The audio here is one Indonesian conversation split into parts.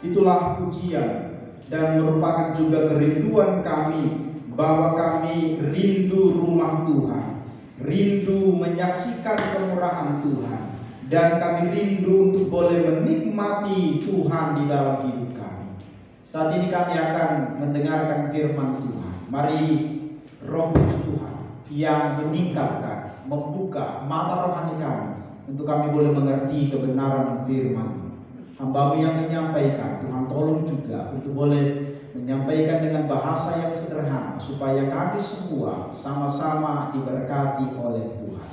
Itulah pujian dan merupakan juga kerinduan kami, bahwa kami rindu rumah Tuhan, rindu menyaksikan kemurahan Tuhan, dan kami rindu untuk boleh menikmati Tuhan di dalam hidup kami. Saat ini kami akan mendengarkan firman Tuhan. Mari Roh Kudus Tuhan yang meningkatkan, membuka mata rohani kami, untuk kami boleh mengerti kebenaran firman. Hamba-Mu yang menyampaikan, Tuhan tolong juga untuk boleh menyampaikan dengan bahasa yang sederhana, supaya kami semua sama-sama diberkati oleh Tuhan.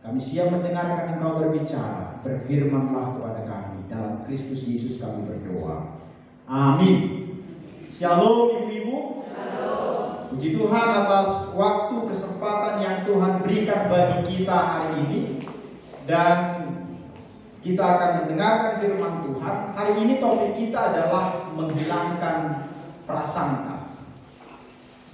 Kami siap mendengarkan Engkau berbicara. Berfirmanlah kepada kami. Dalam Kristus Yesus kami berdoa. Amin. Shalom ibu-ibu. Shalom. Puji Tuhan atas waktu kesempatan yang Tuhan berikan bagi kita hari ini. Dan kita akan mendengarkan firman Tuhan. Hari ini topik kita adalah menghilangkan prasangka.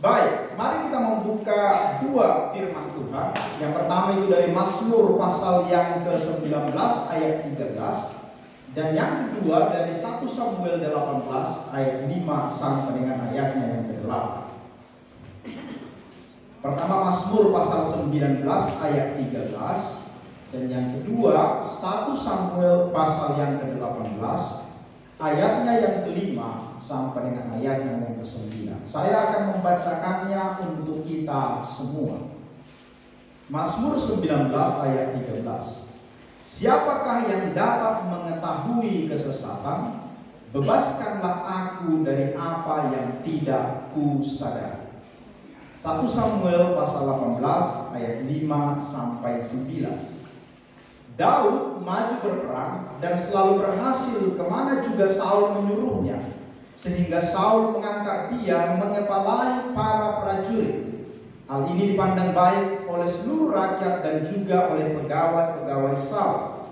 Baik, mari kita membuka dua firman Tuhan. Yang pertama itu dari Mazmur pasal yang ke-19 ayat 13. Dan yang kedua dari 1 Samuel 18 ayat 5 sampai dengan ayatnya yang ke-8. Pertama Mazmur pasal 19 ayat 13. Dan yang kedua 1 Samuel pasal yang ke-18 ayatnya yang ke-5 sampai dengan ayatnya yang ke-9. Saya akan membacakannya untuk kita semua. Mazmur 19 ayat 13. Siapakah yang dapat mengetahui kesesatan? Bebaskanlah aku dari apa yang tidak ku sadari. 1 Samuel pasal 18 ayat 5 sampai 9. Daud maju berperang dan selalu berhasil kemana juga Saul menyuruhnya, sehingga Saul mengangkat dia mengepalai para prajurit. Hal ini dipandang baik oleh seluruh rakyat dan juga oleh pegawai-pegawai Saul.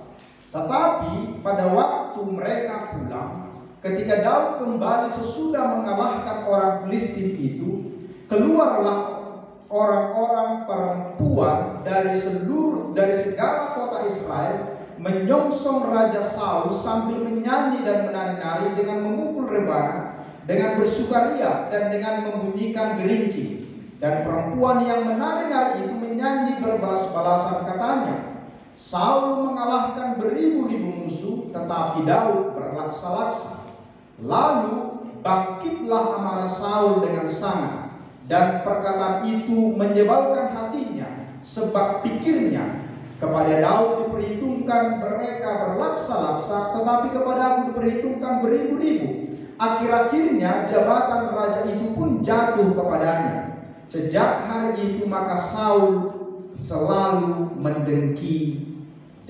Tetapi pada waktu mereka pulang, ketika Daud kembali sesudah mengalahkan orang Filistin itu, keluarlah orang-orang perempuan dari segala kota Israel menyongsong Raja Saul sambil menyanyi dan menari-nari dengan memukul rebana, dengan bersukaria dan dengan membunyikan gerinci. Dan perempuan yang menari-nari itu menyanyi berbalas-balasan, katanya, Saul mengalahkan beribu-ribu musuh, tetapi Daud berlaksa-laksa. Lalu bangkitlah amarah Saul dengan sangat, dan perkataan itu menyebalkan hatinya, sebab pikirnya, kepada Daud diperhitungkan mereka berlaksa-laksa, tetapi kepada aku diperhitungkan beribu-ribu. Akhir-akhirnya jabatan raja itu pun jatuh kepadanya. Sejak hari itu maka Saul selalu mendengki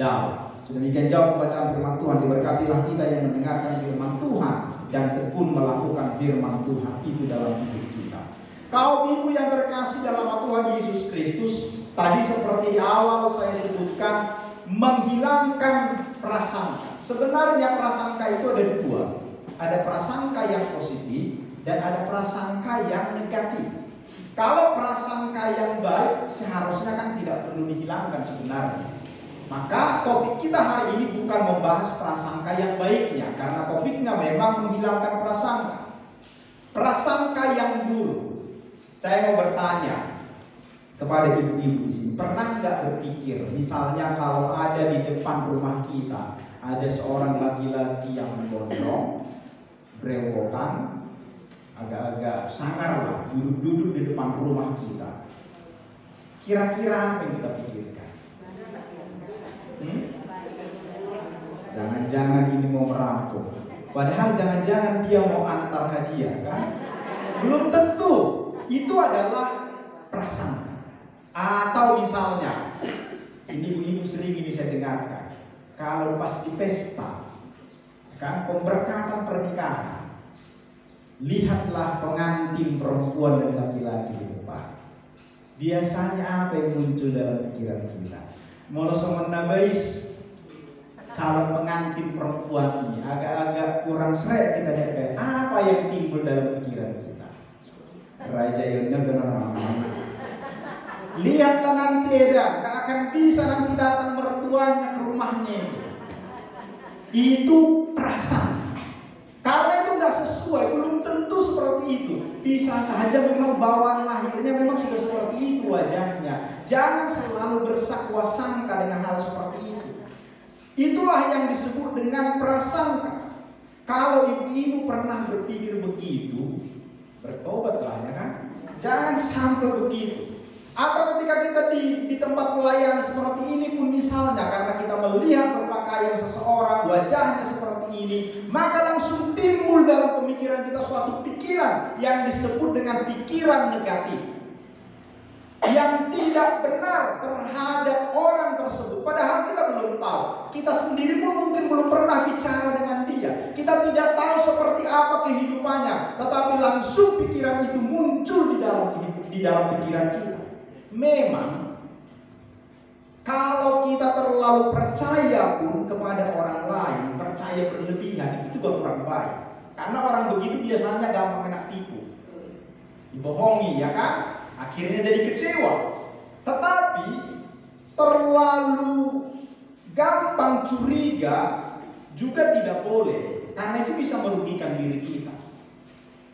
Daud. Sedemikian jauh pembacaan firman Tuhan. Diberkatilah kita yang mendengarkan firman Tuhan dan tekun melakukan firman Tuhan itu dalam hidup kita. Kaum ibu yang terkasih dalam Tuhan Yesus Kristus, tadi seperti di awal saya sebutkan, menghilangkan prasangka. Sebenarnya prasangka itu ada dua. Ada prasangka yang positif dan ada prasangka yang negatif. Kalau prasangka yang baik seharusnya kan tidak perlu dihilangkan sebenarnya. Maka topik kita hari ini bukan membahas prasangka yang baiknya, karena topiknya memang menghilangkan prasangka. Prasangka yang buruk. Saya mau bertanya kepada ibu-ibu di sini, pernah nggak berpikir, misalnya kalau ada di depan rumah kita ada seorang laki-laki yang gondrong, brewokan, agak-agak sangar lah, duduk-duduk di depan rumah kita. Kira-kira apa yang kita pikirkan? Jangan-jangan ini mau merampok. Padahal jangan-jangan dia mau antar hadiah, kan? Belum tentu. Itu adalah prasangka. Atau misalnya, ini ibu-ibu sering ini saya dengarkan, kalau pas di pesta, kan, pemberkatan pernikahan, lihatlah pengantin perempuan dan laki-laki di depan. Biasanya apa yang muncul dalam pikiran kita? Molosong menambahis calon pengantin perempuan ini agak-agak kurang seret, kita lihat kayak apa yang timbul dalam pikiran kita. Raja Yonnya benar. Lihatlah nanti gak akan bisa nanti datang mertuanya ke rumahnya. Itu prasangka. Karena itu nggak sesuai, belum tentu seperti itu. Bisa saja memang bawaan lahirnya memang sudah seperti itu wajahnya. Jangan selalu bersakwa sangka dengan hal seperti itu. Itulah yang disebut dengan prasangka. Kalau ibu-ibu pernah berpikir begitu, bertobatlah, ya kan? Jangan sampai begitu. Atau ketika kita di tempat pelayanan seperti ini pun misalnya, karena kita melihat berpakaian seseorang, wajahnya seperti ini, maka langsung timbul dalam pemikiran kita suatu pikiran yang disebut dengan pikiran negatif, yang tidak benar terhadap orang tersebut. Padahal kita belum tahu, kita sendiri pun mungkin belum pernah bicara dengan dia, kita tidak tahu seperti apa kehidupannya, tetapi langsung pikiran itu muncul di dalam pikiran kita. Memang kalau kita terlalu percaya pun kepada orang lain, percaya berlebihan, itu juga kurang baik. Karena orang begitu biasanya gampang kena tipu, dibohongi, ya kan? Akhirnya jadi kecewa. Tetapi terlalu gampang curiga juga tidak boleh, karena itu bisa merugikan diri kita.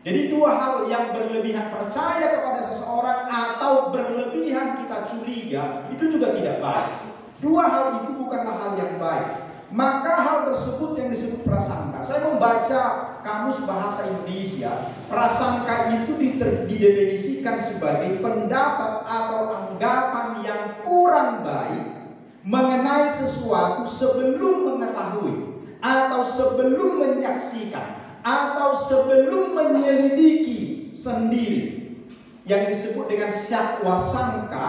Jadi dua hal, yang berlebihan percaya kepada seseorang atau berlebihan kita curiga, itu juga tidak baik. Dua hal itu bukanlah hal yang baik. Maka hal tersebut yang disebut prasangka. Saya membaca Kamus Bahasa Indonesia, prasangka itu didefinisikan sebagai pendapat atau anggapan yang kurang baik mengenai sesuatu sebelum mengetahui, atau sebelum menyaksikan, atau sebelum menyelidiki sendiri, yang disebut dengan syakwa sangka.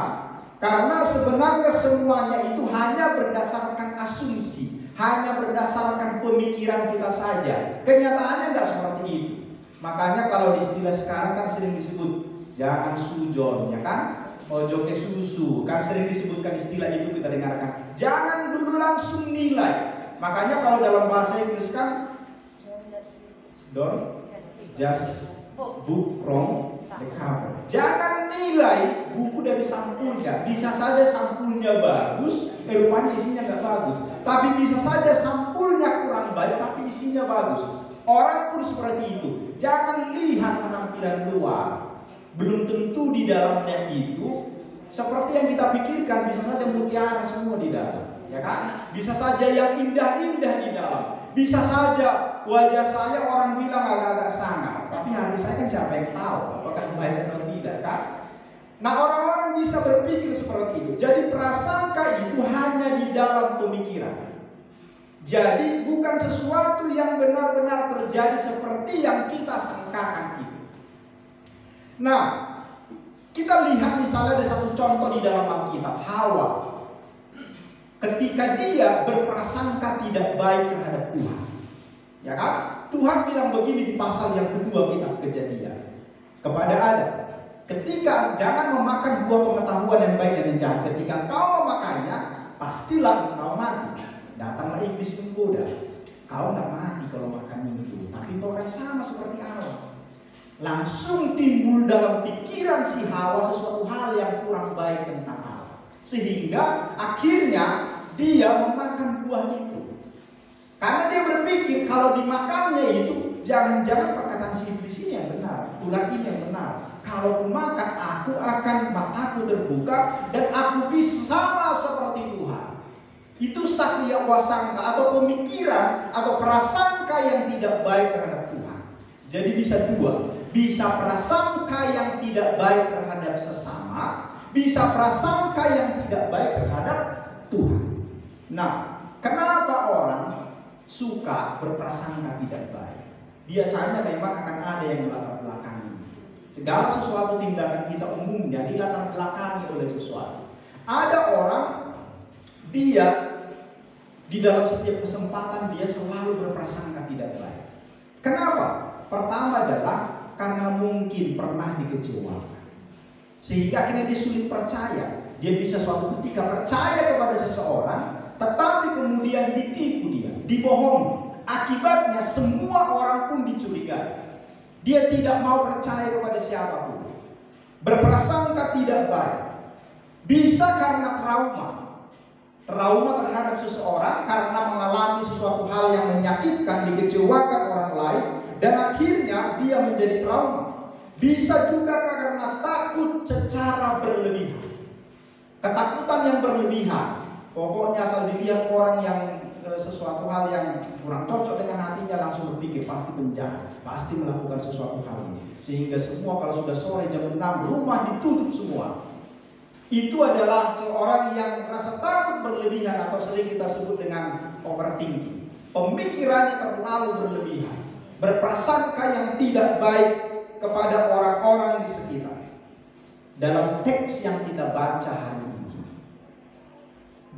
Karena sebenarnya semuanya itu hanya berdasarkan asumsi, hanya berdasarkan pemikiran kita saja. Kenyataannya nggak seperti itu. Makanya kalau di istilah sekarang kan sering disebut jangan sujon, ya kan? Ojo ke susu, kan sering disebutkan istilah itu, kita dengarkan. Jangan dulu langsung nilai. Makanya kalau dalam bahasa Inggris kan, don't just book from the cover. Jangan nilai buku dari sampulnya. Bisa saja sampulnya bagus, rupanya isinya nggak bagus. Tapi bisa saja sampulnya kurang baik, tapi isinya bagus. Orang pun seperti itu. Jangan lihat penampilan luar, belum tentu di dalamnya itu seperti yang kita pikirkan. Bisa saja mutiara semua di dalam, ya kan? Bisa saja yang indah-indah di dalam. Bisa saja wajah saya orang bilang agak-agak sangar, tapi hati saya kan siapa yang tahu apakah baik atau tidak, kan? Nah, orang-orang bisa berpikir seperti itu. Jadi prasangka itu hanya di dalam pemikiran. Jadi bukan sesuatu yang benar-benar terjadi seperti yang kita sangkakan itu. Nah, kita lihat misalnya ada satu contoh di dalam Alkitab, Hawa. Ketika dia berprasangka tidak baik terhadap Tuhan, ya kan? Tuhan bilang begini di pasal yang kedua kitab Kejadian kepada Adam, ketika jangan memakan buah pengetahuan yang baik dan yang jahat. Ketika kau memakannya, pastilah kau mati. Datanglah iblis menggoda, kau nggak mati kalau makan itu, tapi kau akan sama seperti Allah. Langsung timbul dalam pikiran si Hawa sesuatu hal yang kurang baik tentang Allah, sehingga akhirnya dia memakan buah itu. Karena dia berpikir kalau dimakannya itu, jangan-jangan perkataan si iblis ini yang benar, ular ini yang benar. Kalau aku makan, aku akan, mataku terbuka dan aku bisa sama seperti Tuhan. Itu sakya wasangka atau pemikiran atau prasangka yang tidak baik terhadap Tuhan. Jadi bisa dua, bisa prasangka yang tidak baik terhadap sesama, bisa prasangka yang tidak baik terhadap Tuhan. Nah, kenapa orang suka berprasangka tidak baik? Biasanya memang akan ada yang melatar belakangi. Segala sesuatu tindakan kita umumnya dilatar belakangi oleh sesuatu. Ada orang, dia di dalam setiap kesempatan dia selalu berprasangka tidak baik. Kenapa? Pertama adalah karena mungkin pernah dikecewakan, sehingga akhirnya dia sulit percaya. Dia bisa suatu ketika percaya kepada seseorang, tetapi kemudian ditipu dia, dibohongi. Akibatnya semua orang pun dicurigai. Dia tidak mau percaya kepada siapapun. Berprasangka tidak baik. Bisa karena trauma terhadap seseorang, karena mengalami sesuatu hal yang menyakitkan, dikecewakan orang lain, dan akhirnya dia menjadi trauma. Bisa juga karena takut secara berlebihan. Ketakutan yang berlebihan. Pokoknya asal dilihat orang yang sesuatu hal yang kurang cocok dengan hatinya, langsung berpikir pasti penjahat, pasti melakukan sesuatu hal ini. Sehingga semua kalau sudah sore jam 6 rumah ditutup semua. Itu adalah orang yang merasa takut berlebihan atau sering kita sebut dengan overthinking. Pemikirannya terlalu berlebihan, berprasangka yang tidak baik kepada orang-orang di sekitar. Dalam teks yang kita baca hari ini,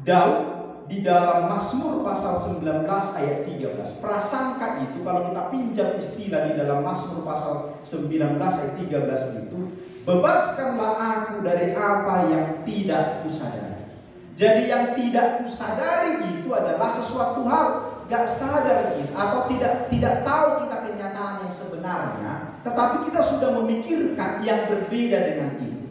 Daud di dalam Mazmur pasal 19 ayat 13, prasangka itu kalau kita pinjam istilah di dalam Mazmur pasal 19 ayat 13 itu, bebaskanlah aku dari apa yang tidak kusadari. Jadi yang tidak kusadari itu adalah sesuatu hal gak sadar kita, atau tidak tahu kita kenyataan yang sebenarnya, tetapi kita sudah memikirkan yang berbeda dengan itu.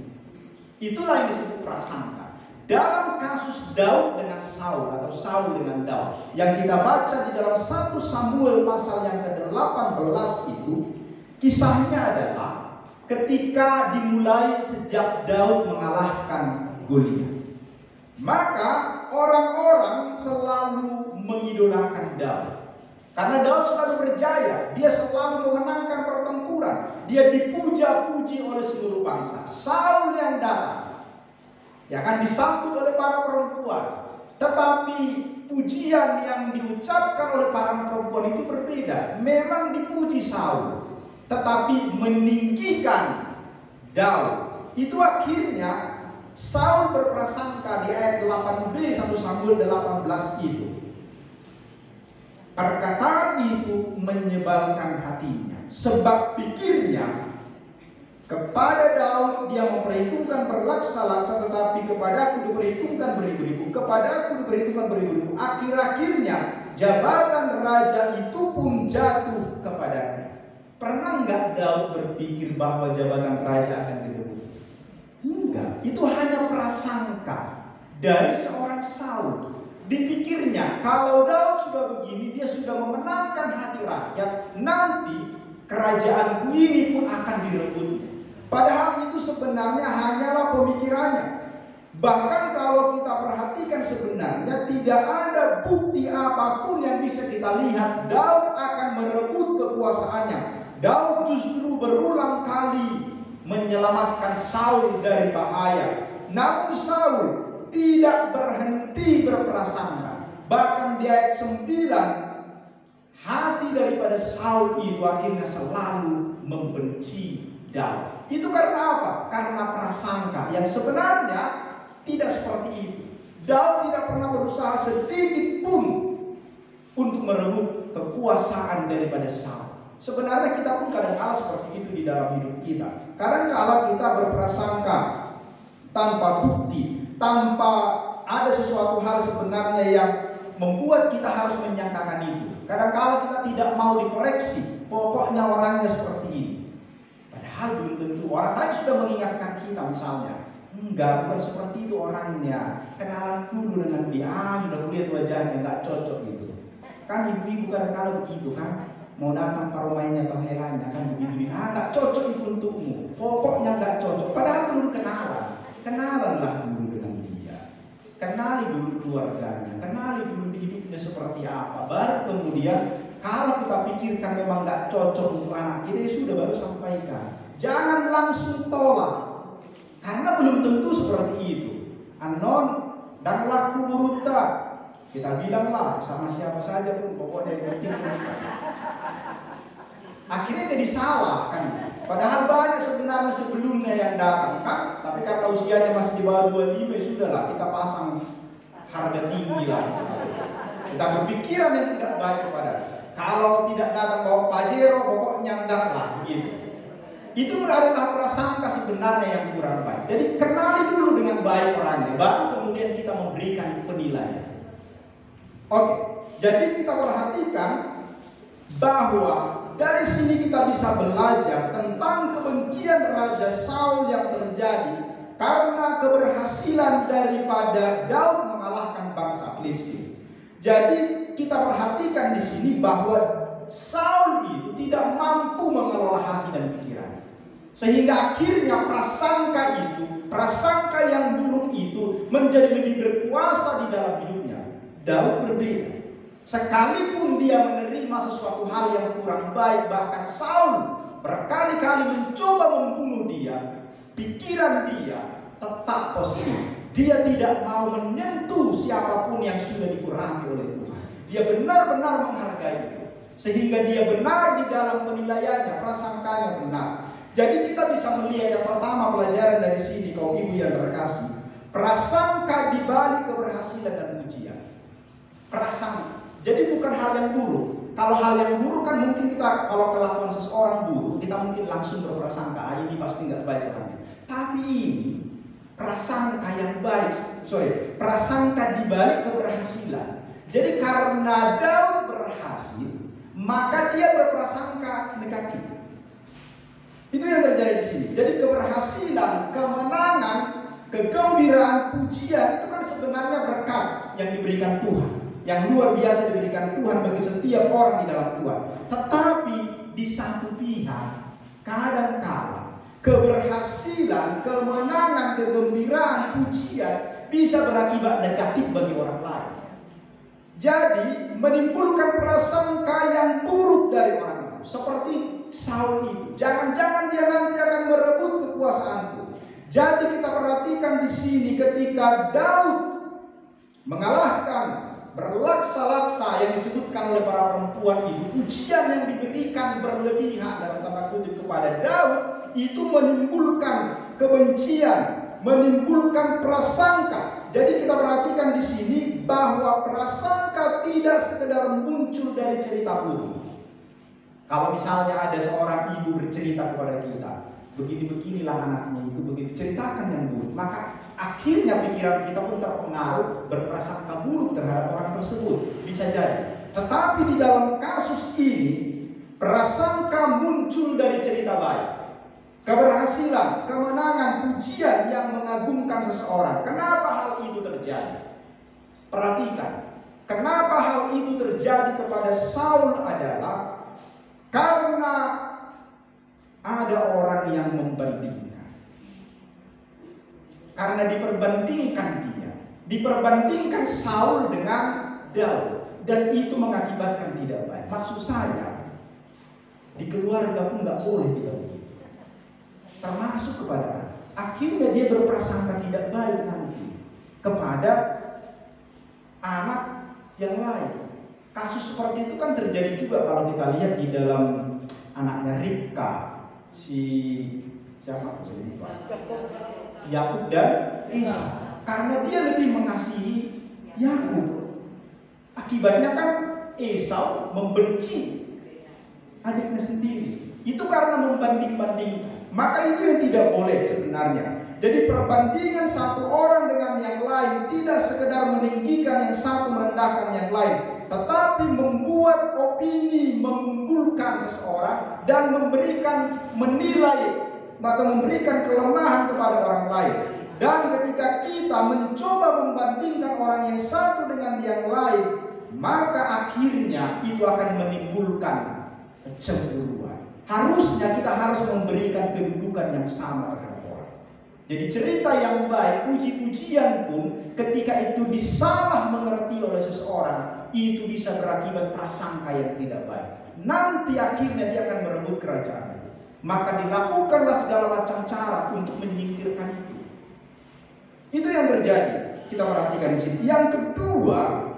Itulah yang disebut prasangka. Dalam kasus Daud dengan Saul atau Saul dengan Daud yang kita baca di dalam 1 Samuel pasal yang ke-18 itu, kisahnya adalah ketika dimulai sejak Daud mengalahkan Goliat. Maka orang-orang selalu mengidolakan Daud. Karena Daud selalu berjaya, dia selalu memenangkan pertempuran, dia dipuja-puji oleh seluruh bangsa. Saul yang datang, ya kan, disambut oleh para perempuan, tetapi pujian yang diucapkan oleh para perempuan itu berbeda. Memang dipuji Saul, tetapi meninggikan Daud. Itu akhirnya Saul berprasangka di ayat 8b 1 Samuel 18 itu. Perkataan itu menyebalkan hatinya, sebab pikirnya kepada Daud dia memperhitungkan berlaksa-laksa, tetapi kepadaku diperhitungkan beribu-ribu, kepadaku diperhitungkan beribu-ribu. Akhir-akhirnya jabatan raja itu pun jatuh kepadanya. Pernah nggak Daud berpikir bahwa jabatan raja akan direbut? Enggak, itu hanya prasangka dari seorang Saul. Dipikirnya kalau Daud sudah begini, dia sudah memenangkan hati rakyat, nanti kerajaanku ini pun akan direbut. Padahal itu sebenarnya hanyalah pemikirannya. Bahkan kalau kita perhatikan sebenarnya tidak ada bukti apapun yang bisa kita lihat Daud akan merebut kekuasaannya. Daud justru berulang kali menyelamatkan Saul dari bahaya. Namun Saul tidak berhenti berprasangka. Bahkan di ayat 9, hati daripada Saul itu akhirnya selalu membenci Daud. Itu karena apa? Karena prasangka yang sebenarnya tidak seperti itu. Daud tidak pernah berusaha sedikit pun untuk merebut kekuasaan daripada Saul. Sebenarnya kita pun kadang-kala seperti itu di dalam hidup kita. Kadang-kala kita berprasangka tanpa bukti, tanpa ada sesuatu hal sebenarnya yang membuat kita harus menyangkakan itu. Kadang-kala kita tidak mau dikoreksi, pokoknya orangnya seperti ini. Padahal belum tentu orang lain sudah mengingatkan kita misalnya, enggak, bukan seperti itu orangnya. Kenalan dulu dengan dia, sudah lihat wajahnya nggak cocok gitu. Kan ibu-ibu kadang-kala begitu kan, mau datang paromainya atau herannya kan begitu, nggak cocok itu untukmu, pokoknya nggak cocok. Padahal belum kenalanlah dulu dengan dia, kenali dulu keluarganya, kenali dulu hidupnya seperti apa. Baru kemudian kalau kita pikirkan memang nggak cocok untuk anak kita, ya sudah, baru sampaikan. Jangan langsung tolak, karena belum tentu seperti itu. Anon dan laku buruta, kita bilanglah sama siapa saja pun, pokoknya yang penting buruta. Akhirnya jadi salah kan. Padahal banyak sebenarnya sebelumnya yang datang kan, tapi karena usianya masih di bawah 25, ya sudahlah kita pasang harga tinggi lah. Kita berpikiran yang tidak baik kepada. Kalau tidak datang bawa Pajero, pokoknya enggak lah gitu. Itu adalah prasangka sebenarnya yang kurang baik. Jadi kenali dulu dengan baik orangnya, baru kemudian kita memberikan penilaian. Oke, jadi kita perhatikan bahwa dari sini kita bisa belajar tentang kebencian Raja Saul yang terjadi karena keberhasilan daripada Daud mengalahkan bangsa Filistin. Jadi kita perhatikan di sini bahwa Saul itu tidak mampu mengelola hati dan pikiran. Sehingga akhirnya prasangka yang buruk itu menjadi lebih berkuasa di dalam hidupnya. Daud berbeda. Sekalipun dia menerima sesuatu hal yang kurang baik, bahkan Saul berkali-kali mencoba membunuh dia, pikiran dia tetap positif. Dia tidak mau menyentuh siapapun yang sudah dikurangi oleh Tuhan. Dia benar-benar menghargai itu. Sehingga dia benar di dalam penilaiannya, prasangkanya benar. Jadi kita bisa melihat yang pertama pelajaran dari sini, kaum ibu yang terkasih. Prasangka di balik keberhasilan dan pujian. Prasangka. Jadi bukan hal yang buruk. Kalau hal yang buruk kan mungkin kita, kalau kelakuan seseorang buruk, kita mungkin langsung berprasangka, ini pasti nggak baik orangnya. Tapi ini prasangka yang baik, prasangka di balik keberhasilan. Jadi karena Daud berhasil, maka dia berprasangka negatif. Itu yang terjadi di sini. Jadi keberhasilan, kemenangan, kegembiraan, pujian itu kan sebenarnya berkat yang diberikan Tuhan, yang luar biasa diberikan Tuhan bagi setiap orang di dalam Tuhan. Tetapi di satu pihak, kadang-kala keberhasilan, kemenangan, kegembiraan, pujian bisa berakibat negatif bagi orang lain. Jadi menimbulkan prasangka yang buruk dari orang lain. Seperti Saul itu. Jangan-jangan dia nanti akan merebut kekuasaanku. Jadi kita perhatikan di sini ketika Daud mengalahkan berlaksa-laksa yang disebutkan oleh para perempuan itu, pujian yang diberikan berlebihan dalam tanda kutip kepada Daud itu menimbulkan kebencian, menimbulkan prasangka. Jadi kita perhatikan di sini bahwa prasangka tidak sekedar muncul dari cerita buruk. Kalau misalnya ada seorang ibu bercerita kepada kita, begini-beginilah anaknya itu, begitu ceritakan yang buruk, maka akhirnya pikiran kita pun terpengaruh berprasangka buruk terhadap orang tersebut. Bisa jadi. Tetapi di dalam kasus ini, prasangka muncul dari cerita baik. Keberhasilan, kemenangan, pujian yang mengagumkan seseorang. Kenapa hal itu terjadi? Perhatikan. Kenapa hal itu terjadi kepada Saul adalah karena ada orang yang membandingkan. Karena diperbandingkan Saul dengan Daud, dan itu mengakibatkan tidak baik. Maksud saya, di keluarga pun nggak boleh kita begitu. Termasuk kepada akhirnya dia berprasangka tidak baik nanti kepada anak yang lain. Kasus seperti itu kan terjadi juga kalau kita lihat di dalam anaknya Ribka, siapa Yakub dan Esau. Karena dia lebih mengasihi Yakub. Akibatnya kan Esau membenci adiknya sendiri. Itu karena membanding-bandingkan. Maka itu yang tidak boleh sebenarnya. Jadi perbandingan satu orang dengan yang lain tidak sekedar meninggikan yang satu, merendahkan yang lain, tetapi membuat opini mengunggulkan seseorang dan menilai atau memberikan kelemahan kepada orang lain. Dan ketika kita mencoba membandingkan orang yang satu dengan yang lain, maka akhirnya itu akan menimbulkan kecemburuan. Harusnya kita harus memberikan kedudukan yang sama terhadap orang. Jadi cerita yang baik, puji-pujian pun ketika itu disalah mengerti oleh seseorang, itu bisa berakibat prasangka yang tidak baik. Nanti akhirnya dia akan merebut kerajaan. Maka dilakukanlah segala macam cara untuk menyingkirkan itu. Itu yang terjadi. Kita perhatikan di sini. Yang kedua,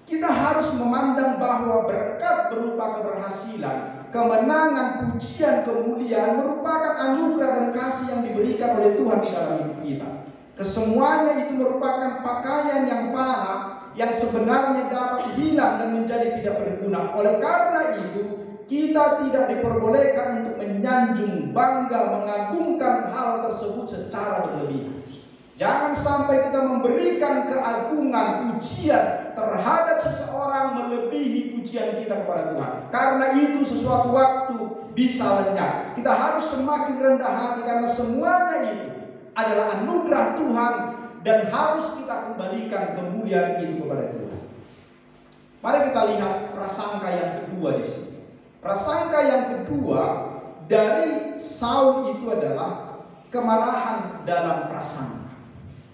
kita harus memandang bahwa berkat berupa keberhasilan, kemenangan, pujian, kemuliaan merupakan anugerah dan kasih yang diberikan oleh Tuhan di dalam hidup kita. Kesemuanya itu merupakan pakaian yang fana yang sebenarnya dapat hilang dan menjadi tidak berguna. Oleh karena itu, kita tidak diperbolehkan untuk menyanjung, bangga, mengagungkan hal tersebut secara berlebihan. Jangan sampai kita memberikan keagungan, pujian terhadap seseorang melebihi pujian kita kepada Tuhan. Karena itu sesuatu waktu bisa lenyap. Kita harus semakin rendah hati karena semuanya itu adalah anugerah Tuhan dan harus kita kembalikan kemuliaan itu kepada Tuhan. Mari kita lihat prasangka yang kedua di sini. Prasangka yang kedua dari Saul itu adalah kemarahan dalam prasangka.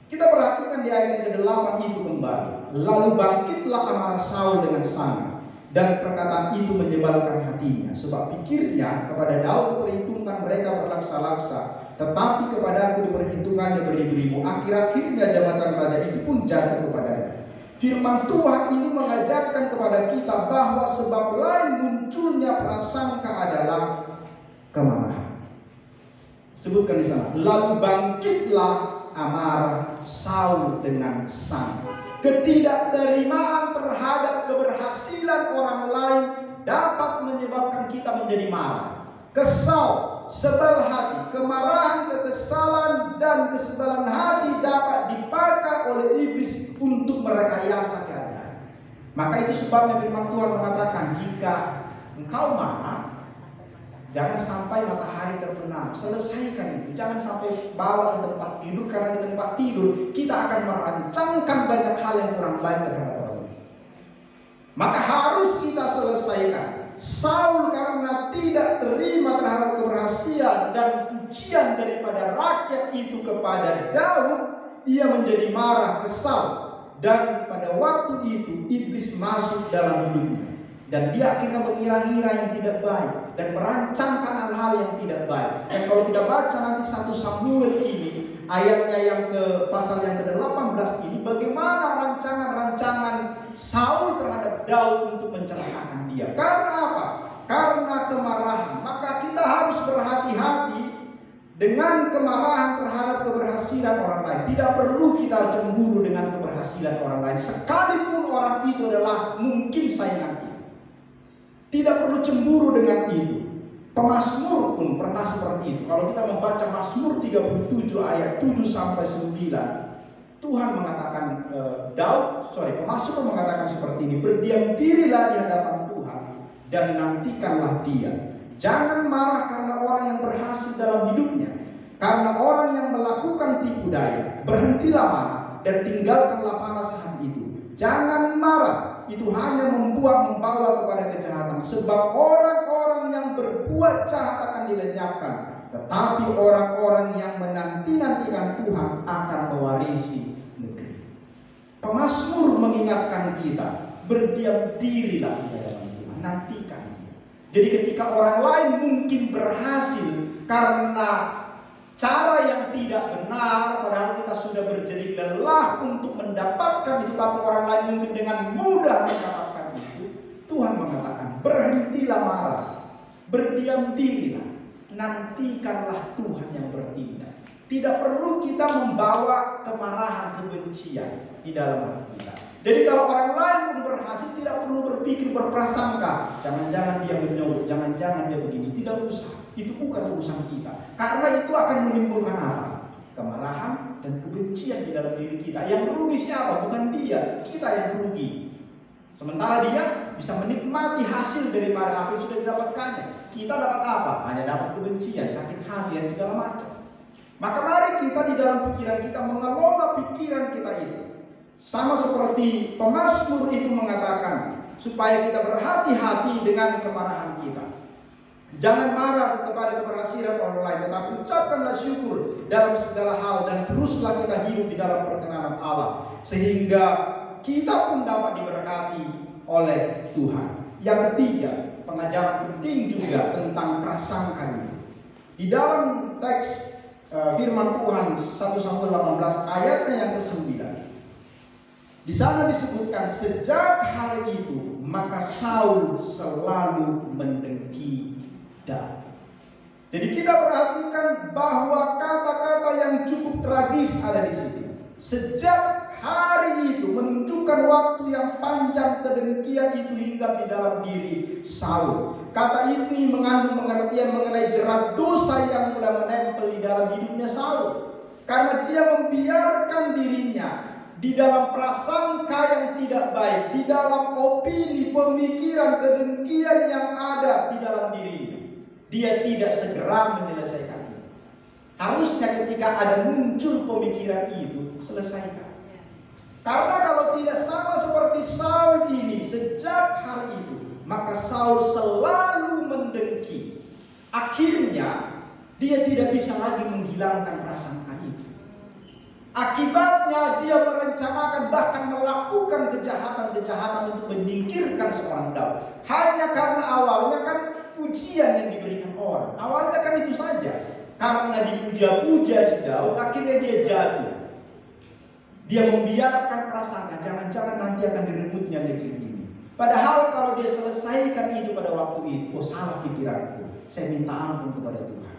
Kita perhatikan di ayat ke-8 itu kembali. Lalu bangkitlah amarah Saul dengan sangat, dan perkataan itu menyebalkan hatinya, sebab pikirnya kepada Daud perhitungkan mereka berlaksa-laksa, tetapi kepadaku diperhitungannya beribu-ribu. Akhir-akhirnya jabatan raja itu pun jatuh kepadanya. Firman Tuhan ini mengajarkan kepada kita bahwa sebab lain munculnya prasangka adalah kemarahan. Sebutkan di sana, lalu bangkitlah amarah Saul dengan sangat. Ketidakterimaan terhadap keberhasilan orang lain dapat menyebabkan kita menjadi marah, kesal, sebal hati. Kemarahan, kekesalan, dan kesebalan hati dapat dipakai oleh iblis untuk merekayasa keadaan. Maka itu sebabnya firman Tuhan mengatakan, jika engkau marah, jangan sampai matahari terbenam. Selesaikan itu. Jangan sampai bawa ke tempat tidur, karena di tempat tidur kita akan merancangkan banyak hal yang kurang baik terhadap orang lain. Maka harus kita selesaikan. Saul karena tidak terima terhadap keberhasilan dan pujian daripada rakyat itu kepada Daud, ia menjadi marah, kesal, dan pada waktu itu iblis masuk dalam hidupnya. Dan dia akhirnya mengira-ngira yang tidak baik dan merancangkan hal-hal yang tidak baik. Dan kalau kita baca nanti 1 Samuel ini, ayatnya yang ke pasal yang ke-18 ini, bagaimana rancangan-rancangan Saul terhadap Daud untuk mencelakakan dia. Karena apa? Karena kemarahan. Maka kita harus berhati-hati dengan kemarahan terhadap keberhasilan orang lain. Tidak perlu kita cemburu dengan keberhasilan orang lain, sekalipun orang itu adalah mungkin saingan kita. Tidak perlu cemburu dengan itu. Pemazmur pun pernah seperti itu. Kalau kita membaca Mazmur 37 ayat 7 sampai 9, Tuhan mengatakan, pemazmur mengatakan seperti ini, berdiam dirilah di hadapan Tuhan dan nantikanlah Dia. Jangan marah karena orang yang berhasil dalam hidupnya, karena orang yang melakukan tipu daya. Berhentilah marah dan tinggalkanlah panas hati itu. Jangan marah, itu hanya membawa kepada kejahatan. Sebab orang-orang yang berbuat jahat akan dilenyapkan, tetapi orang-orang yang menanti-nantikan Tuhan akan mewarisi negeri. Pemazmur mengingatkan kita, berdiam dirilah di hadapan Tuhan, nantikan Dia. Jadi ketika orang lain mungkin berhasil karena cara yang tidak benar, padahal kita sudah berjerih lelah untuk mendapatkan itu, tapi orang lain mungkin dengan mudah mendapatkan itu, Tuhan mengatakan, berhentilah marah, berdiam dirilah, nantikanlah Tuhan yang bertindak. Tidak perlu kita membawa kemarahan, kebencian di dalam hati kita. Jadi kalau orang lain pun berhasil, tidak perlu berpikir, berprasangka, jangan-jangan dia menyuruh, jangan-jangan dia begini. Tidak usah, itu bukan urusan kita. Karena itu akan menimbulkan apa? Kemarahan dan kebencian di dalam diri kita. Yang rugi siapa? Bukan dia, kita yang rugi. Sementara dia bisa menikmati hasil daripada apa yang sudah didapatkannya. Kita dapat apa? Hanya dapat kebencian, sakit hati, dan segala macam. Maka mari kita di dalam pikiran kita mengelola pikiran kita itu. Sama seperti pemazmur itu mengatakan, supaya kita berhati-hati dengan kemarahan kita. Jangan marah kepada keberhasilan orang lain, tetapi ucapkanlah syukur dalam segala hal, dan teruslah kita hidup di dalam perkenanan Allah, sehingga kita pun dapat diberkati oleh Tuhan. Yang ketiga, pengajaran penting juga tentang prasangka ini. Di dalam teks firman Tuhan 1 Samuel 18 ayatnya yang ke-9. Di sana disebutkan, sejak hari itu maka Saul selalu mendengki Daud. Jadi kita perhatikan bahwa kata-kata yang cukup tragis ada di sini. Sejak hari itu menunjukkan waktu yang panjang kedengkian itu hinggap di dalam diri Saul. Kata ini mengandung pengertian mengenai jerat dosa yang sudah menempel di dalam hidupnya Saul. Karena dia membiarkan dirinya di dalam prasangka yang tidak baik, di dalam opini, pemikiran, kedengkian yang ada di dalam dirinya. Dia tidak segera menyelesaikan itu. Harusnya ketika ada muncul pemikiran itu, selesaikan. Karena kalau tidak sama seperti Saul ini, sejak hari itu, maka Saul selalu Akhirnya dia tidak bisa lagi menghilangkan prasangka itu. Akibatnya dia merencanakan bahkan melakukan kejahatan-kejahatan untuk menyingkirkan seorang Daud. Hanya karena awalnya kan pujian yang diberikan orang. Awalnya kan itu saja. Karena dipuja-puja si Daud, akhirnya dia jatuh. Dia membiarkan prasangka, jangan-jangan nanti akan direbutnya negeri ini. Padahal kalau dia selesaikan itu pada waktu itu, oh salah pikiranku, saya minta ampun kepada Tuhan.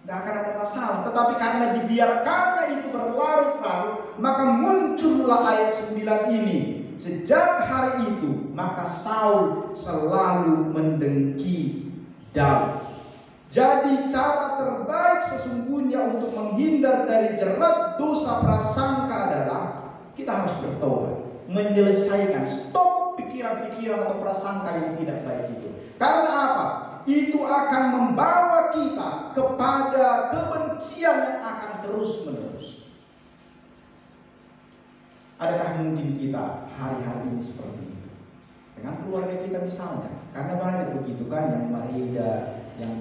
Gak akan ada masalah. Tetapi karena dibiarkannya itu berlarut-larut, maka muncullah ayat 9 ini. Sejak hari itu, maka Saul selalu mendengki Daud. Jadi cara terbaik sesungguhnya untuk menghindar dari jerat dosa prasangka adalah kita harus bertobat, menyelesaikan, stop pikiran-pikiran atau prasangka yang tidak baik itu. Karena apa? Itu akan membawa kita kepada kebencian yang akan terus-menerus. Adakah mungkin kita hari-hari ini seperti itu? Dengan keluarga kita misalnya, karena banyak begitu kan yang Maria, yang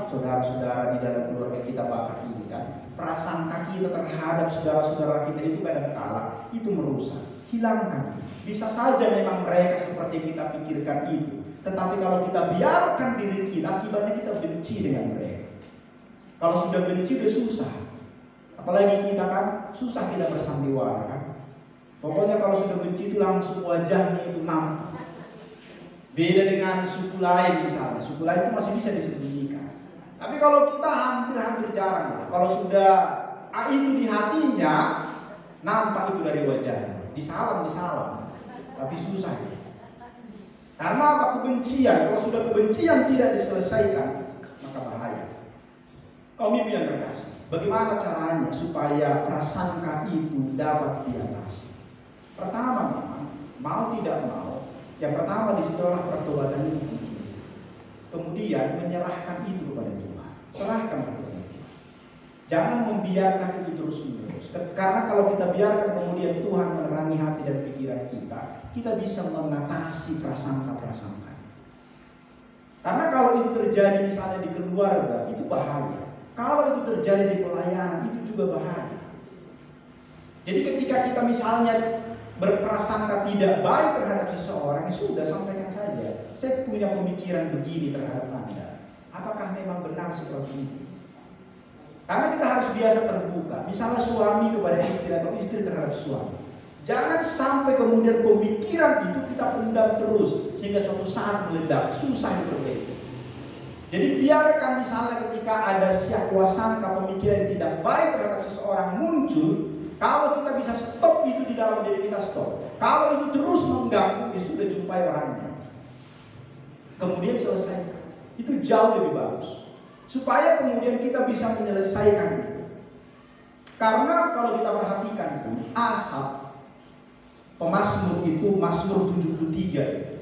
saudara-saudara di dalam keluarga kita bakal ini kan, prasangka kita terhadap saudara-saudara kita itu kadang-kala itu merusak. Hilangkan. Bisa saja memang mereka seperti yang kita pikirkan itu, tetapi kalau kita biarkan diri kita, akibatnya kita benci dengan mereka. Kalau sudah benci udah susah. Apalagi kita kan susah kita bersandiwara kan. Pokoknya kalau sudah benci itu langsung wajahnya itu nampak. Beda dengan suku lain misalnya. Suku lain itu masih bisa disembunyikan. Tapi kalau kita hampir jarang. Kalau sudah itu di hatinya, nampak itu dari wajahnya. Disalam. Tapi susah. Karena apa? Kebencian. Kalau sudah kebencian tidak diselesaikan, maka bahaya. Kaum ibu yang terkasih, bagaimana caranya supaya prasangka itu dapat diatasi? Pertama memang, mau tidak mau, yang pertama disitulah pertobatan itu. Kemudian menyerahkan itu kepada Tuhan. Serahkan kepada Tuhan. Jangan membiarkan itu terus-menerus. Karena kalau kita biarkan kemudian Tuhan menerangi hati dan pikiran kita, kita bisa mengatasi prasangka-prasangka. Karena kalau itu terjadi misalnya di keluarga, itu bahaya. Kalau itu terjadi di pelayanan, itu juga bahaya. Jadi ketika kita misalnya berprasangka tidak baik terhadap seseorang, sudah sampaikan saja. Saya punya pemikiran begini terhadap Anda. Apakah memang benar seperti itu? Karena kita harus biasa terbuka. Misalnya suami kepada istri atau istri terhadap suami. Jangan sampai kemudian pemikiran itu kita pendam terus sehingga suatu saat meledak, susah diperbaiki. Jadi biarkan misalnya ketika ada sangka pemikiran yang tidak baik terhadap seseorang muncul, kalau kita bisa stop itu di dalam diri kita, stop. Kalau itu terus mengganggu, ya sudah jumpai orangnya. Kemudian selesaikan. Itu jauh lebih bagus. Supaya kemudian kita bisa menyelesaikan itu. Karena kalau kita perhatikan itu, Asaf, pemazmur itu, Mazmur 73,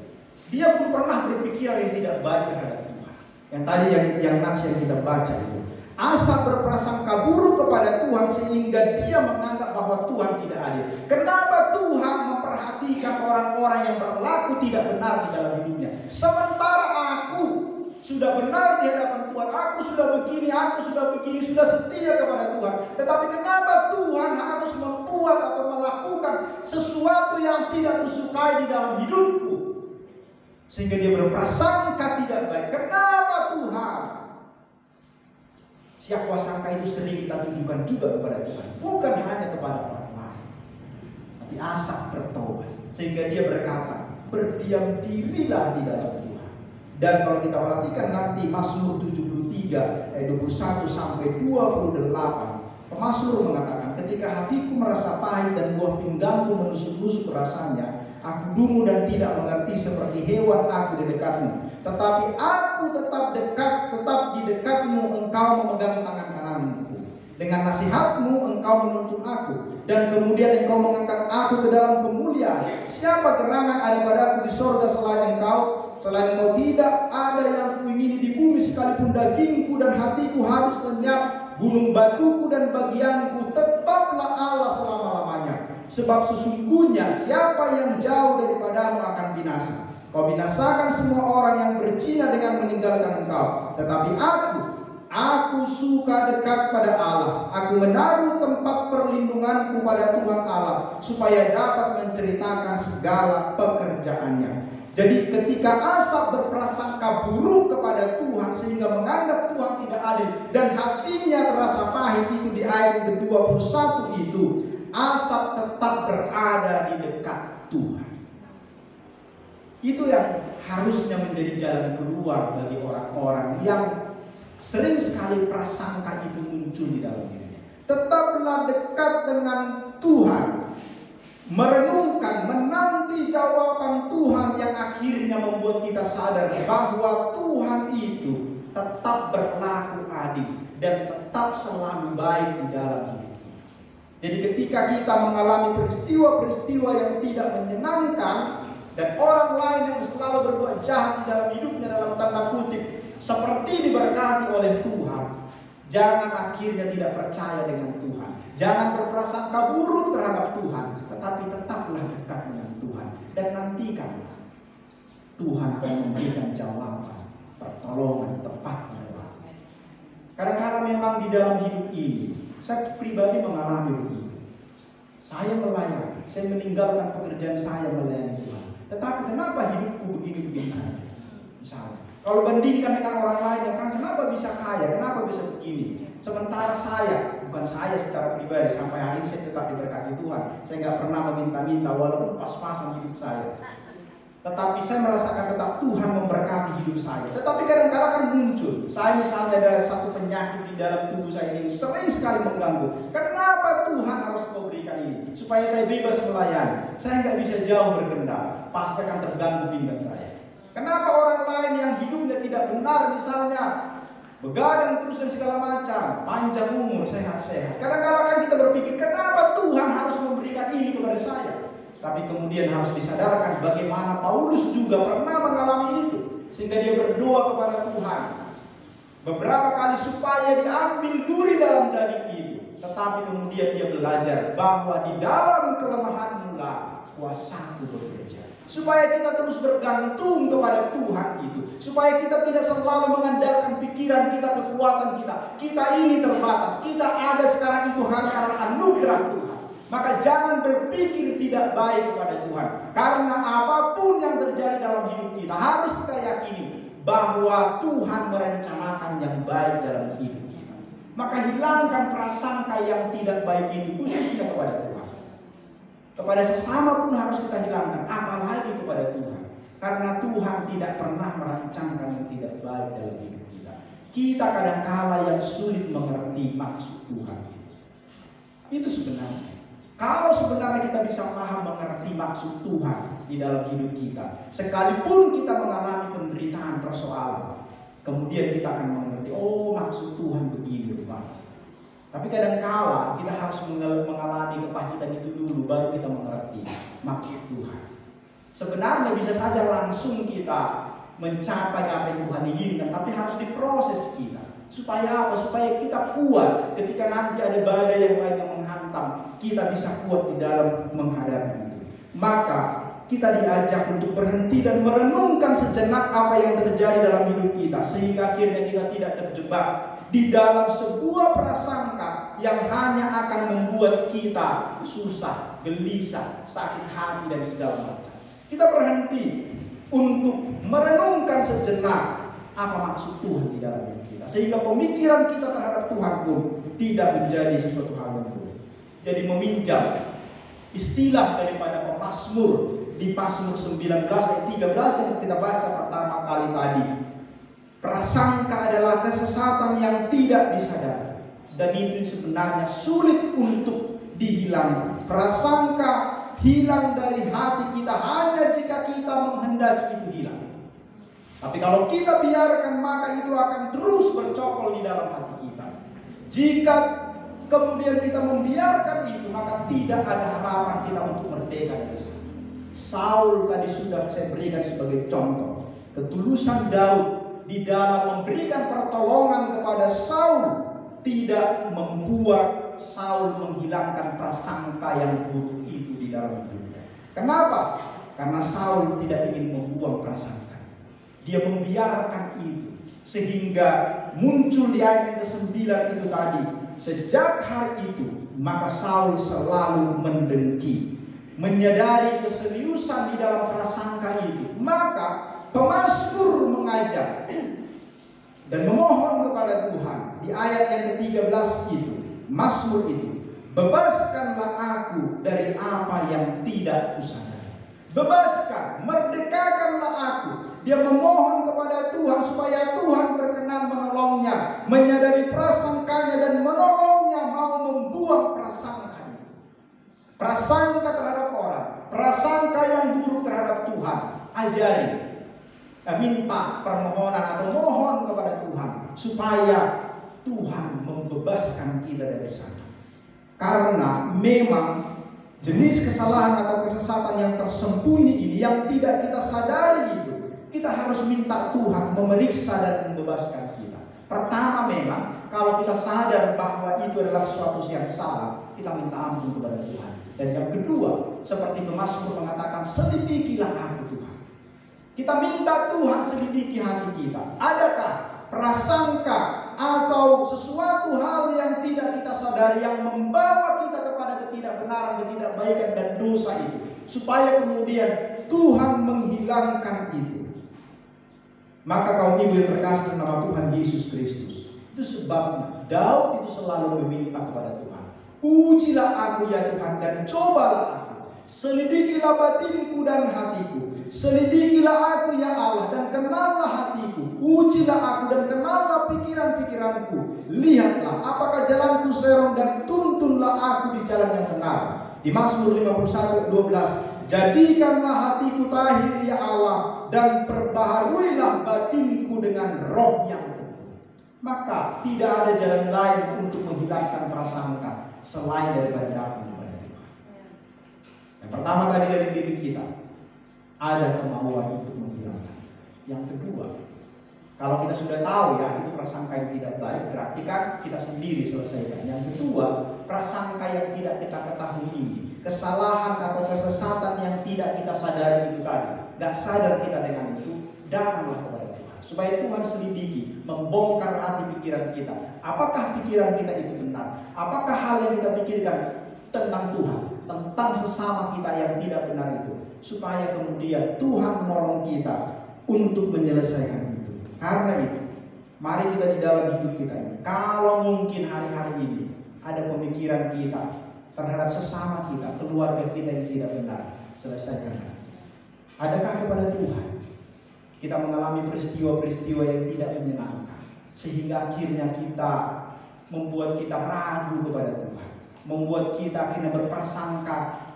dia pun pernah berpikiran yang tidak baik terhadap Tuhan. Yang tadi yang nats yang kita baca itu. Asaf berprasangka buruk kepada Tuhan sehingga dia menganggap bahwa Tuhan tidak adil. Kenapa Tuhan memperhatikan orang-orang yang berlaku tidak benar di dalam hidupnya? Sementara aku sudah benar di hadapan Tuhan, aku sudah begini, sudah setia kepada Tuhan. Tetapi kenapa Tuhan harus membuat atau melakukan sesuatu yang tidak kusukai di dalam hidupku? Sehingga dia berprasangka tidak baik. Kenapa Tuhan? Sangka itu sering kita tunjukkan juga kepada Tuhan, bukan hanya kepada orang lain. Tapi Asaf bertobat sehingga dia berkata, berdiam dirilah di dalam Tuhan. Dan kalau kita perhatikan nanti Mazmur 73 ayat 21 sampai 28, pemazmur mengatakan, ketika hatiku merasa pahit dan buah pinggangku menusuk-nusuk rasanya, aku dungu dan tidak mengerti seperti hewan aku di dekatmu. Tetapi aku tetap di dekatmu, engkau memegang tangan kananku. Dengan nasihatmu engkau menuntun aku, dan kemudian engkau mengangkat aku ke dalam kemuliaan. Siapa gerangan ada padaku di sorga selain engkau? Selain engkau tidak ada yang kuingini di bumi, sekalipun dagingku dan hatiku habis lenyap, gunung batuku dan bagianku tetaplah Allah selama-lamanya. Sebab sesungguhnya siapa yang jauh daripadamu akan binasa. Kau binasakan semua orang yang berzina dengan meninggalkan engkau. Tetapi aku suka dekat pada Allah. Aku menaruh tempat perlindunganku pada Tuhan Allah, supaya dapat menceritakan segala pekerjaannya. Jadi ketika Asaf berprasangka buruk kepada Tuhan sehingga menganggap Tuhan tidak adil dan hatinya terasa pahit, itu di ayat ke-21 itu, Asaf tetap berada di dekat Tuhan. Itu yang harusnya menjadi jalan keluar bagi orang-orang yang sering sekali prasangka itu muncul di dalam dirinya. Tetaplah dekat dengan Tuhan, merenungkan, menanti jawaban Tuhan yang akhirnya membuat kita sadar bahwa Tuhan itu tetap berlaku adil dan tetap selalu baik di dalam hidup kita. Jadi ketika kita mengalami peristiwa-peristiwa yang tidak menyenangkan dan orang lain yang selalu berbuat jahat di dalam hidupnya dalam tanda kutip seperti diberkati oleh Tuhan, jangan akhirnya tidak percaya dengan Tuhan. Jangan berprasangka buruk terhadap Tuhan, tetapi tetaplah dekat dengan Tuhan dan nantikanlah Tuhan akan memberikan jawaban, pertolongan tepat pada waktu. Kadang-kadang memang di dalam hidup ini, saya pribadi mengalami begitu. Saya melayani, saya meninggalkan pekerjaan saya melayani Tuhan. Tetapi kenapa hidupku begini-begini saja? Misalnya, kalau bandingkan dengan orang lain, kan kenapa bisa kaya, kenapa bisa begini? Sementara saya, bukan saya secara pribadi, sampai hari ini saya tetap diberkati Tuhan. Saya nggak pernah meminta-minta walaupun pas-pasan hidup saya. Tetapi saya merasakan tetap Tuhan memberkati hidup saya. Tetapi kadang-kadang kan muncul, saya misalnya ada satu penyakit di dalam tubuh saya ini sering sekali mengganggu. Kenapa Tuhan harus memberikan ini? Supaya saya bebas melayani. Saya nggak bisa jauh berkendara, pasti akan terganggu pinggang saya. Kenapa orang lain yang hidupnya tidak benar, misalnya begadang terus dan segala macam, panjang umur, sehat-sehat. Kadang-kadang kan kita berpikir, kenapa Tuhan harus memberikan ini kepada saya? Tapi kemudian harus disadarkan bagaimana Paulus juga pernah mengalami itu, sehingga dia berdoa kepada Tuhan beberapa kali supaya diambil duri dalam daging itu. Tetapi kemudian dia belajar bahwa di dalam kelemahan mula kuasaku bekerja. Supaya kita terus bergantung kepada Tuhan itu. Supaya kita tidak selalu mengandalkan pikiran kita, kekuatan kita. Kita ini terbatas. Kita ada sekarang itu hanya karena anugerah Tuhan. Maka jangan berpikir tidak baik kepada Tuhan. Karena apapun yang terjadi dalam hidup kita, harus kita yakini bahwa Tuhan merencanakan yang baik dalam hidup kita. Maka hilangkan prasangka yang tidak baik itu, khususnya kepada Tuhan. Kepada sesama pun harus kita hilangkan, apalagi kepada Tuhan. Karena Tuhan tidak pernah merancangkan yang tidak baik dalam hidup kita. Kita kadang-kala yang sulit mengerti maksud Tuhan. Itu sebenarnya. Kalau sebenarnya kita bisa paham mengerti maksud Tuhan di dalam hidup kita, sekalipun kita mengalami penderitaan, persoalan, kemudian kita akan mengerti, oh maksud Tuhan begini, Pak. Tapi kadang-kala kita harus mengalami kepahitan itu dulu, baru kita mengerti maksud Tuhan. Sebenarnya bisa saja langsung kita mencapai apa yang Tuhan inginkan, tapi harus diproses kita. Supaya apa? Supaya kita kuat ketika nanti ada badai yang lain yang menghantam, kita bisa kuat di dalam menghadapi itu. Maka kita diajak untuk berhenti dan merenungkan sejenak apa yang terjadi dalam hidup kita, sehingga akhirnya kita tidak terjebak di dalam sebuah prasangka yang hanya akan membuat kita susah, gelisah, sakit hati dan segala macam. Kita berhenti untuk merenungkan sejenak apa maksud Tuhan di dalam hidup kita, sehingga pemikiran kita terhadap Tuhan pun tidak menjadi sesuatu hal yang buruk. Jadi meminjam istilah daripada pemazmur di Mazmur 19 ayat 13 yang kita baca pertama kali tadi. Prasangka adalah kesesatan yang tidak disadari, dan itu sebenarnya sulit untuk dihilangkan. Prasangka hilang dari hati kita hanya jika kita menghendaki itu hilang. Tapi kalau kita biarkan, maka itu akan terus bercokol di dalam hati kita. Jika kemudian kita membiarkan itu, maka tidak ada harapan kita untuk merdeka dari sana. Saul tadi sudah saya berikan sebagai contoh. Ketulusan Daud di dalam memberikan pertolongan kepada Saul tidak membuat Saul menghilangkan prasangka yang buruk itu di dalam hidupnya. Kenapa? Karena Saul tidak ingin membuang prasangka. Dia membiarkan itu. Sehingga muncul di ayat yang ke-9 itu tadi. Sejak hari itu, maka Saul selalu mendengki. Menyadari keseriusan di dalam prasangka itu. Maka pemazmur mengajak dan memohon kepada Tuhan. Di ayat yang ke-13 itu, Mazmur itu, bebaskanlah aku dari apa yang tidak kusadari. Bebaskan, merdekakanlah aku. Dia memohon kepada Tuhan supaya Tuhan berkenan menolongnya, menyadari prasangkanya dan menolongnya, mau membuang prasangkanya. Prasangka terhadap orang, prasangka yang buruk terhadap Tuhan, ajari. Minta permohonan atau mohon kepada Tuhan supaya Tuhan membebaskan kita dari sana. Karena memang jenis kesalahan atau kesesatan yang tersembunyi ini, yang tidak kita sadari itu, kita harus minta Tuhan memeriksa dan membebaskan kita. Pertama, memang kalau kita sadar bahwa itu adalah sesuatu yang salah, kita minta ampun kepada Tuhan. Dan yang kedua, seperti pemazmur mengatakan, selidikilah aku Tuhan. Kita minta Tuhan selidiki hati kita. Adakah prasangka atau sesuatu hal yang tidak kita sadari yang membawa kita kepada ketidakbenaran, ketidakbaikan dan dosa itu, supaya kemudian Tuhan menghilangkan itu. Maka kaum ibu yang terkasih nama Tuhan Yesus Kristus, itu sebabnya Daud itu selalu meminta kepada Tuhan, pujilah aku ya Tuhan dan cobalah aku, selidikilah batinku dan hatiku, selidikilah aku ya Allah dan kenallah hatiku, ujilah aku dan kenallah pikiran-pikiranku, lihatlah apakah jalanku serong dan tuntunlah aku di jalan yang benar. Di Mazmur 51:12, jadikanlah hatiku tahir ya Allah dan perbaharuilah batinku dengan roh yang penuh. Maka tidak ada jalan lain untuk menghilangkan prasangka selain daripada datang kepada Tuhan. Yang pertama tadi dari diri kita, ada kemauan untuk menghilangkan. Yang kedua, kalau kita sudah tahu ya itu prasangka yang tidak baik, berarti kan kita sendiri selesaikan. Yang kedua, prasangka yang tidak kita ketahui ini, kesalahan atau kesesatan yang tidak kita sadari itu tadi, gak sadar kita dengan itu, datanglah kepada Tuhan supaya Tuhan selidiki, membongkar hati pikiran kita. Apakah pikiran kita itu benar? Apakah hal yang kita pikirkan tentang Tuhan, tentang sesama kita yang tidak benar itu, supaya kemudian Tuhan menolong kita untuk menyelesaikan itu. Karena itu, mari kita di dalam hidup kita ini, kalau mungkin hari-hari ini ada pemikiran kita terhadap sesama kita, keluarga kita yang tidak benar, selesaikan. Adakah kepada Tuhan kita mengalami peristiwa-peristiwa yang tidak menyenangkan, sehingga akhirnya kita membuat kita ragu kepada Tuhan, membuat kita akhirnya berprasangka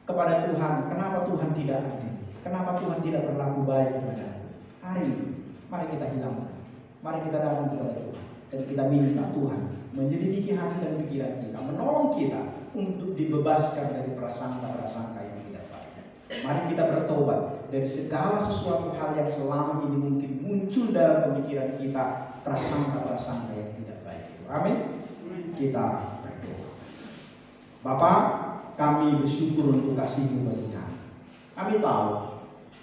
kepada Tuhan, kenapa Tuhan tidak adil, kenapa Tuhan tidak berlaku baik kepada aku. Hari ini mari kita hilangkan, mari kita datang kepada Tuhan dan kita minta Tuhan menyelidiki hati dan pikiran kita, menolong kita untuk dibebaskan dari prasangka-prasangka yang tidak baik. Mari kita bertobat dari segala sesuatu hal yang selama ini mungkin muncul dalam pemikiran kita, prasangka-prasangka yang tidak baik itu. Amin. Kita berdoa. Bapak, kami bersyukur untuk kasih-Mu bagi kami. Kami tahu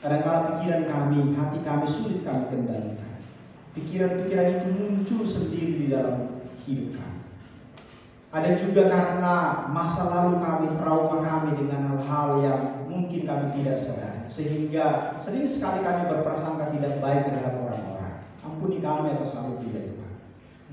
kadang-kadang pikiran kami, hati kami sulit kami kendalikan. Pikiran-pikiran itu muncul sendiri di dalam hidup kami. Ada juga karena masa lalu kami, trauma kami dengan hal-hal yang mungkin kami tidak sadari, sehingga sering sekali kami berprasangka tidak baik terhadap orang-orang. Ampuni kami atas hal itu ya Tuhan.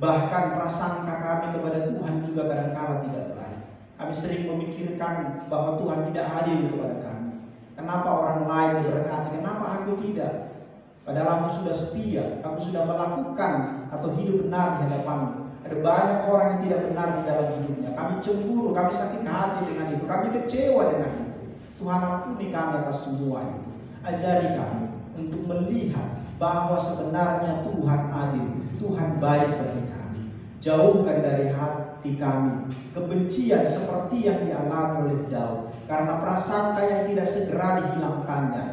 Bahkan prasangka kami kepada Tuhan juga kadang-kala tidak baik. Kami sering memikirkan bahwa Tuhan tidak adil kepada kami. Kenapa orang lain diberkati, kenapa aku tidak? Padahal aku sudah setia, aku sudah melakukan atau hidup benar di hadapan-Mu. Ada banyak orang yang tidak benar di dalam hidupnya. Kami cemburu, kami sakit hati dengan itu, kami kecewa dengan itu. Tuhan ampuni kami atas semua itu. Ajari kami untuk melihat bahwa sebenarnya Tuhan adil, Tuhan baik bagi kami. Jauhkan dari hati kami kebencian seperti yang dialami oleh Daud, karena prasangka yang tidak segera dihilangkannya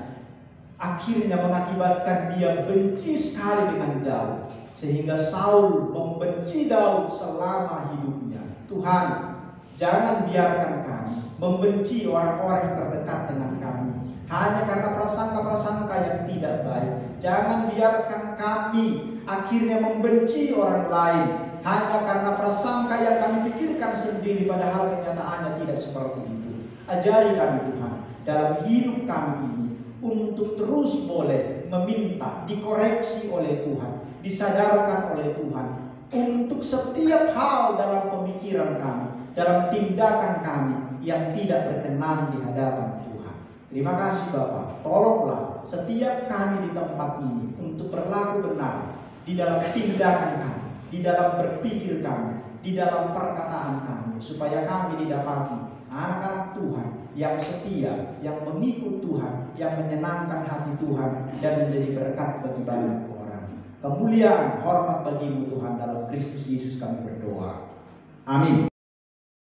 akhirnya mengakibatkan dia benci sekali dengan Daud, sehingga Saul membenci Daud selama hidupnya. Tuhan, jangan biarkan kami membenci orang-orang yang terdekat dengan kami. hanya karena prasangka-prasangka yang tidak baik. Jangan biarkan kami akhirnya membenci orang lain hanya karena prasangka yang kami pikirkan sendiri, padahal kenyataannya tidak seperti itu. Ajari kami Tuhan dalam hidup kami ini untuk terus boleh meminta, dikoreksi oleh Tuhan, disadarkan oleh Tuhan, untuk setiap hal dalam pemikiran kami, dalam tindakan kami yang tidak berkenan di hadapan Tuhan. Terima kasih Bapak, tolonglah setiap kami di tempat ini untuk berlaku benar di dalam tindakan kami, di dalam berpikir kami, di dalam perkataan kami, supaya kami didapati anak-anak Tuhan yang setia, yang mengikut Tuhan, yang menyenangkan hati Tuhan, dan menjadi berkat bagi banyak orang. Kemuliaan, hormat bagimu Tuhan, dalam Kristus Yesus kami berdoa. Amin.